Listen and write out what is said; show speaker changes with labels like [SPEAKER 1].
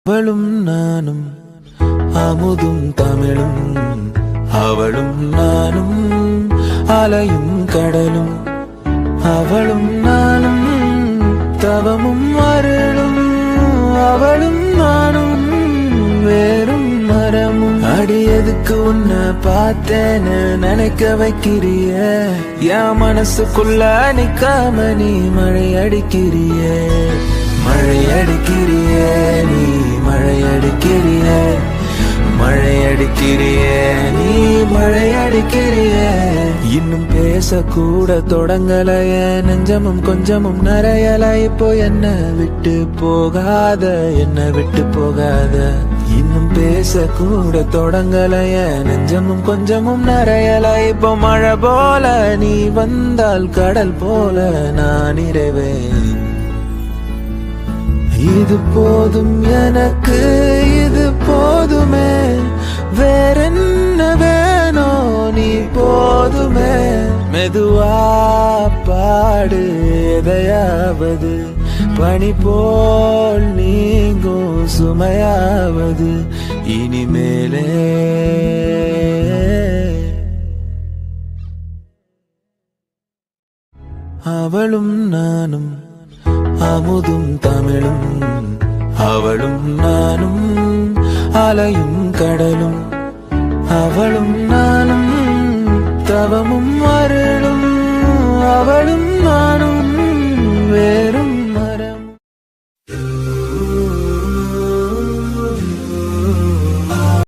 [SPEAKER 1] அவளும் நானும் அமுதும் தமிழும், அவளும் நானும் அலையும் கடலும், அவளும் நானும் தவமும் அருளும், அவளும் நானும் வேறும் மரமும். அடியதுக்கு உன்னை பார்த்தேன்னு நினைக்க வைக்கிறிய, என் மனசுக்குள்ள நிக்காம நீ மழை அடிக்கிறிய, மழை அடிக்கிறிய, நீ மழை அடிக்கிறிய, மழை அடிக்கிறிய, நீ மழை அடிக்கிறிய. இன்னும் பேசக்கூட தொடங்கலைய, நெஞ்சமும் கொஞ்சமும் நிறையல. இப்போ என்ன விட்டு போகாத, என்ன விட்டு போகாத. இன்னும் பேசக்கூட தொடங்கலைய, நெஞ்சமும் கொஞ்சமும் நிறையல. இப்போ மழை போல நீ வந்தால் கடல் போல நான் நிறைவேன். இது போதும் எனக்கு, இது போதுமே, வேறென்ன வேணோ நீ போதுமே. மெதுவா பாடு எதையாவது, பனி போல் நீங்கும் சுமையாவது இனிமேலே. அவளும் நானும் அமுதும் தமிழும், அவளும் நானும் அலையும் கடலும், அவளும் நானும்